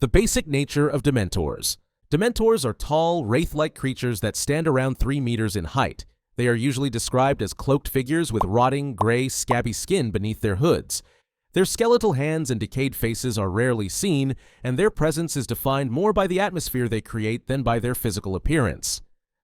The basic nature of Dementors. Dementors are tall, wraith-like creatures that stand around 3 meters in height. They are usually described as cloaked figures with rotting, gray, scabby skin beneath their hoods. Their skeletal hands and decayed faces are rarely seen, and their presence is defined more by the atmosphere they create than by their physical appearance.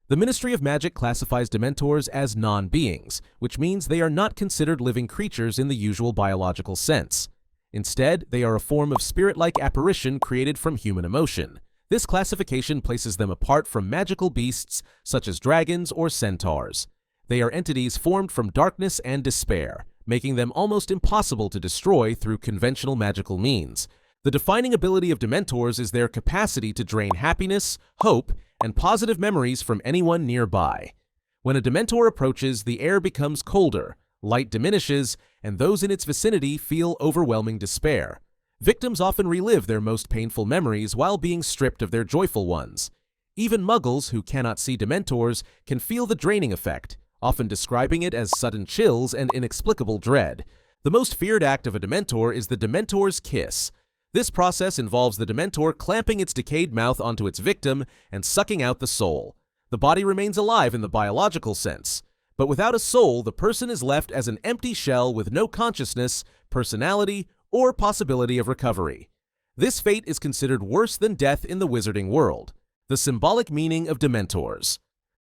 The Ministry of Magic classifies Dementors as non-beings, which means they are not considered living creatures in the usual biological sense. Instead, they are a form of spirit-like apparition created from human emotion. This classification places them apart from magical beasts such as dragons or centaurs. They are entities formed from darkness and despair, making them almost impossible to destroy through conventional magical means. The defining ability of Dementors is their capacity to drain happiness, hope, and positive memories from anyone nearby. When a Dementor approaches, the air becomes colder, light diminishes, and those in its vicinity feel overwhelming despair. Victims often relive their most painful memories while being stripped of their joyful ones. Even Muggles who cannot see Dementors can feel the draining effect, often describing it as sudden chills and inexplicable dread. The most feared act of a Dementor is the Dementor's kiss. This process involves the Dementor clamping its decayed mouth onto its victim and sucking out the soul. The body remains alive in the biological sense, but without a soul, the person is left as an empty shell with no consciousness, personality, or possibility of recovery. This fate is considered worse than death in the wizarding world. The symbolic meaning of Dementors.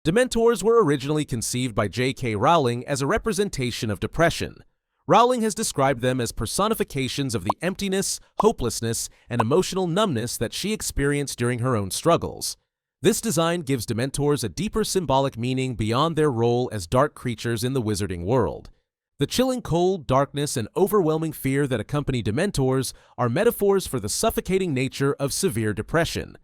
Dementors were originally conceived by J.K. Rowling as a representation of depression. Rowling has described them as personifications of the emptiness, hopelessness, and emotional numbness that she experienced during her own struggles. This design gives Dementors a deeper symbolic meaning beyond their role as dark creatures in the wizarding world. The chilling cold, darkness, and overwhelming fear that accompany Dementors are metaphors for the suffocating nature of severe depression.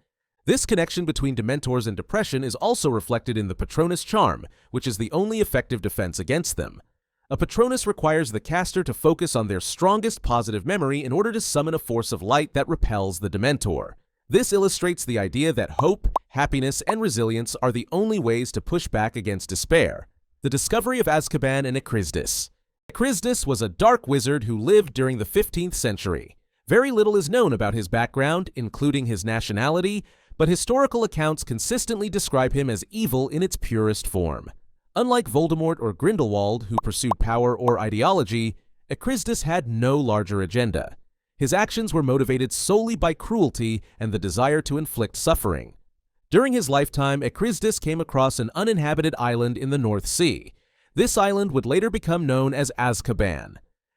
This connection between Dementors and depression is also reflected in the Patronus charm, which is the only effective defense against them. A Patronus requires the caster to focus on their strongest positive memory in order to summon a force of light that repels the Dementor. This illustrates the idea that hope, happiness, and resilience are the only ways to push back against despair. The discovery of Azkaban and Ekrizdis. Ekrizdis was a dark wizard who lived during the 15th century. Very little is known about his background, including his nationality, but historical accounts consistently describe him as evil in its purest form. Unlike Voldemort or Grindelwald, who pursued power or ideology, Ekrizdis had no larger agenda. His actions were motivated solely by cruelty and the desire to inflict suffering. During his lifetime, Ekrizdis came across an uninhabited island in the North Sea. This island would later become known as Azkaban.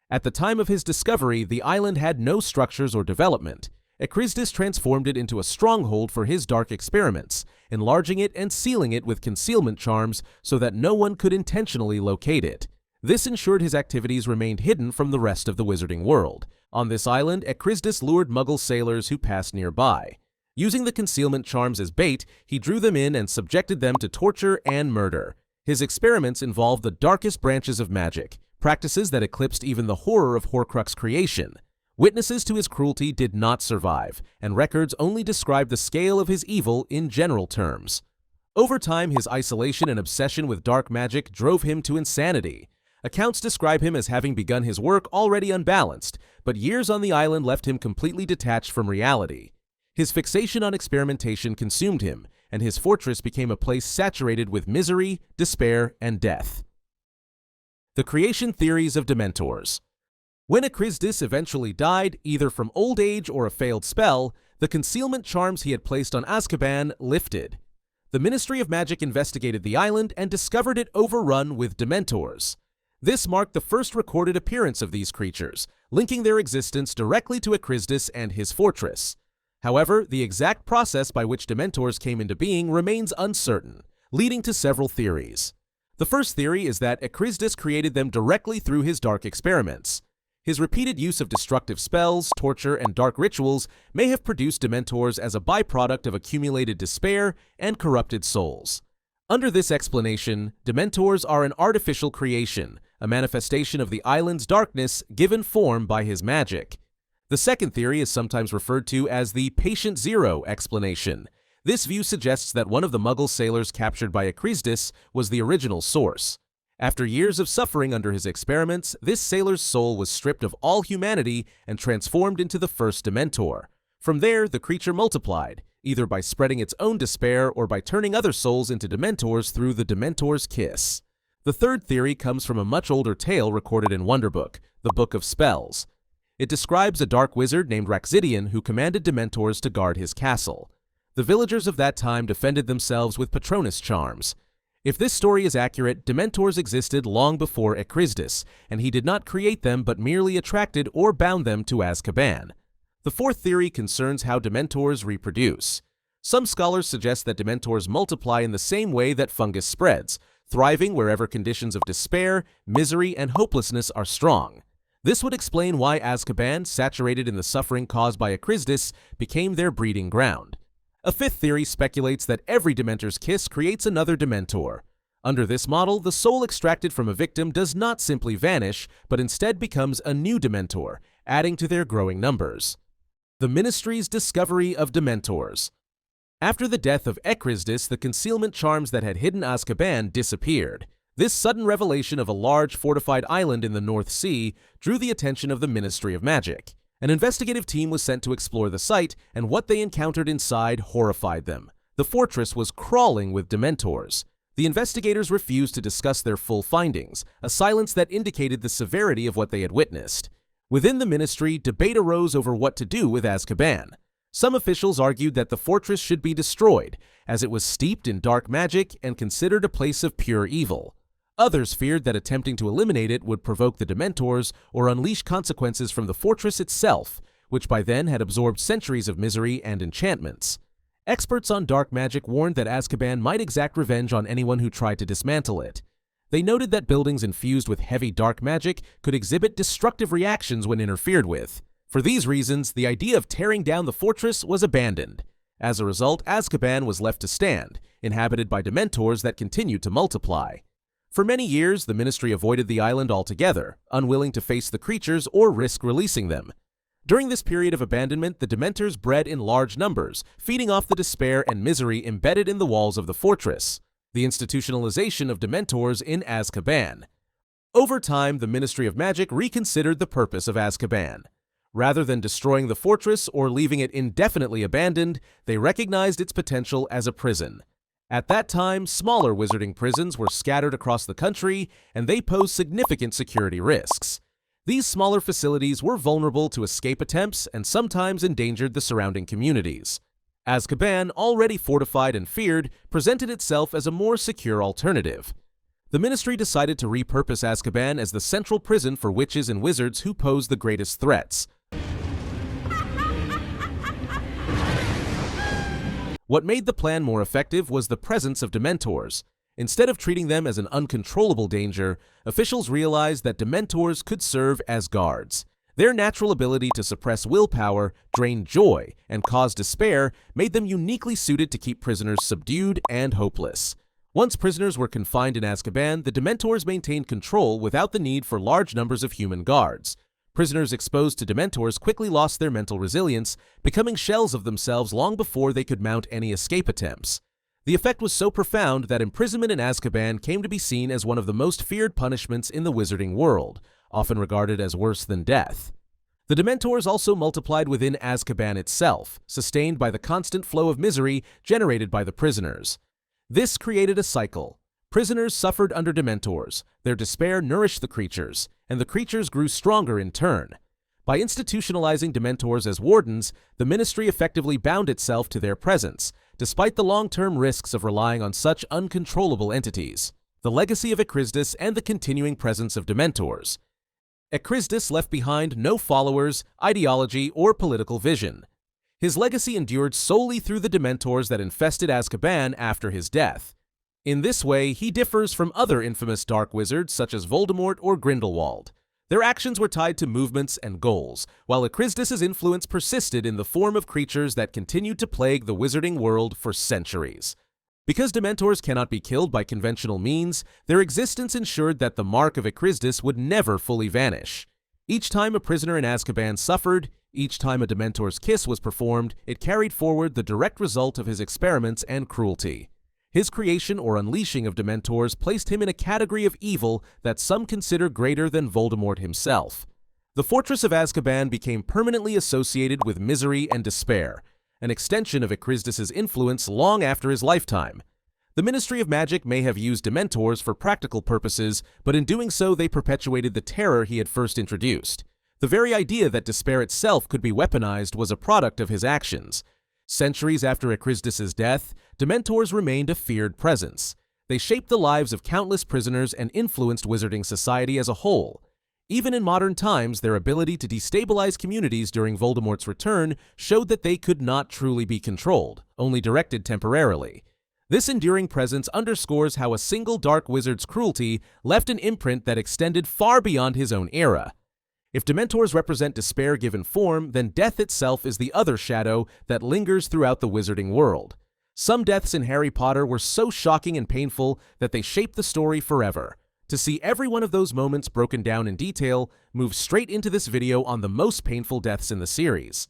At the time of his discovery, the island had no structures or development. Ekrizdis transformed it into a stronghold for his dark experiments, enlarging it and sealing it with concealment charms so that no one could intentionally locate it. This ensured his activities remained hidden from the rest of the wizarding world. On this island, Ekrizdis lured Muggle sailors who passed nearby. Using the concealment charms as bait, he drew them in and subjected them to torture and murder. His experiments involved the darkest branches of magic, practices that eclipsed even the horror of Horcrux creation. Witnesses to his cruelty did not survive, and records only describe the scale of his evil in general terms. Over time, his isolation and obsession with dark magic drove him to insanity. Accounts describe him as having begun his work already unbalanced, but years on the island left him completely detached from reality. His fixation on experimentation consumed him, and his fortress became a place saturated with misery, despair, and death. The creation theories of Dementors. When Ekrizdis eventually died, either from old age or a failed spell, the concealment charms he had placed on Azkaban lifted. The Ministry of Magic investigated the island and discovered it overrun with Dementors. This marked the first recorded appearance of these creatures, linking their existence directly to Ekrizdis and his fortress. However, the exact process by which Dementors came into being remains uncertain, leading to several theories. The first theory is that Ekrizdis created them directly through his dark experiments. His repeated use of destructive spells, torture, and dark rituals may have produced Dementors as a byproduct of accumulated despair and corrupted souls. Under this explanation, Dementors are an artificial creation, a manifestation of the island's darkness given form by his magic. The second theory is sometimes referred to as the Patient Zero explanation. This view suggests that one of the Muggle sailors captured by Ekrizdis was the original source. After years of suffering under his experiments, this sailor's soul was stripped of all humanity and transformed into the first Dementor. From there, the creature multiplied, either by spreading its own despair or by turning other souls into Dementors through the Dementor's kiss. The third theory comes from a much older tale recorded in Wonderbook, the Book of Spells. It describes a dark wizard named Raxidian who commanded Dementors to guard his castle. The villagers of that time defended themselves with Patronus charms. If this story is accurate, Dementors existed long before Ekrizdis, and he did not create them but merely attracted or bound them to Azkaban. The fourth theory concerns how Dementors reproduce. Some scholars suggest that Dementors multiply in the same way that fungus spreads, thriving wherever conditions of despair, misery, and hopelessness are strong. This would explain why Azkaban, saturated in the suffering caused by Ekrizdis, became their breeding ground. A fifth theory speculates that every Dementor's kiss creates another Dementor. Under this model, the soul extracted from a victim does not simply vanish, but instead becomes a new Dementor, adding to their growing numbers. The Ministry's discovery of Dementors. After the death of Ekrizdis, the concealment charms that had hidden Azkaban disappeared. This sudden revelation of a large fortified island in the North Sea drew the attention of the Ministry of Magic. An investigative team was sent to explore the site, and what they encountered inside horrified them. The fortress was crawling with Dementors. The investigators refused to discuss their full findings, a silence that indicated the severity of what they had witnessed. Within the ministry, debate arose over what to do with Azkaban. Some officials argued that the fortress should be destroyed, as it was steeped in dark magic and considered a place of pure evil. Others feared that attempting to eliminate it would provoke the Dementors or unleash consequences from the fortress itself, which by then had absorbed centuries of misery and enchantments. Experts on dark magic warned that Azkaban might exact revenge on anyone who tried to dismantle it. They noted that buildings infused with heavy dark magic could exhibit destructive reactions when interfered with. For these reasons, the idea of tearing down the fortress was abandoned. As a result, Azkaban was left to stand, inhabited by Dementors that continued to multiply. For many years, the Ministry avoided the island altogether, unwilling to face the creatures or risk releasing them. During this period of abandonment, the Dementors bred in large numbers, feeding off the despair and misery embedded in the walls of the fortress. The institutionalization of Dementors in Azkaban. Over time, the Ministry of Magic reconsidered the purpose of Azkaban. Rather than destroying the fortress or leaving it indefinitely abandoned, they recognized its potential as a prison. At that time, smaller wizarding prisons were scattered across the country, and they posed significant security risks. These smaller facilities were vulnerable to escape attempts and sometimes endangered the surrounding communities. Azkaban, already fortified and feared, presented itself as a more secure alternative. The Ministry decided to repurpose Azkaban as the central prison for witches and wizards who posed the greatest threats. What made the plan more effective was the presence of Dementors. Instead of treating them as an uncontrollable danger, officials realized that Dementors could serve as guards. Their natural ability to suppress willpower, drain joy, and cause despair made them uniquely suited to keep prisoners subdued and hopeless. Once prisoners were confined in Azkaban, the Dementors maintained control without the need for large numbers of human guards. Prisoners exposed to Dementors quickly lost their mental resilience, becoming shells of themselves long before they could mount any escape attempts. The effect was so profound that imprisonment in Azkaban came to be seen as one of the most feared punishments in the wizarding world, often regarded as worse than death. The Dementors also multiplied within Azkaban itself, sustained by the constant flow of misery generated by the prisoners. This created a cycle. Prisoners suffered under Dementors, their despair nourished the creatures, and the creatures grew stronger in turn. By institutionalizing Dementors as wardens, the Ministry effectively bound itself to their presence, despite the long-term risks of relying on such uncontrollable entities. The legacy of Ekrizdis and the continuing presence of Dementors. Ekrizdis left behind no followers, ideology, or political vision. His legacy endured solely through the Dementors that infested Azkaban after his death. In this way, he differs from other infamous dark wizards such as Voldemort or Grindelwald. Their actions were tied to movements and goals, while Ekrizdis' influence persisted in the form of creatures that continued to plague the wizarding world for centuries. Because Dementors cannot be killed by conventional means, their existence ensured that the mark of Ekrizdis would never fully vanish. Each time a prisoner in Azkaban suffered, each time a Dementor's kiss was performed, it carried forward the direct result of his experiments and cruelty. His creation or unleashing of Dementors placed him in a category of evil that some consider greater than Voldemort himself. The fortress of Azkaban became permanently associated with misery and despair, an extension of Ekrizdis' influence long after his lifetime. The Ministry of Magic may have used Dementors for practical purposes, but in doing so they perpetuated the terror he had first introduced. The very idea that despair itself could be weaponized was a product of his actions. Centuries after Ekrizdis' death, Dementors remained a feared presence. They shaped the lives of countless prisoners and influenced wizarding society as a whole. Even in modern times, their ability to destabilize communities during Voldemort's return showed that they could not truly be controlled, only directed temporarily. This enduring presence underscores how a single dark wizard's cruelty left an imprint that extended far beyond his own era. If Dementors represent despair given form, then death itself is the other shadow that lingers throughout the wizarding world. Some deaths in Harry Potter were so shocking and painful that they shaped the story forever. To see every one of those moments broken down in detail, move straight into this video on the most painful deaths in the series.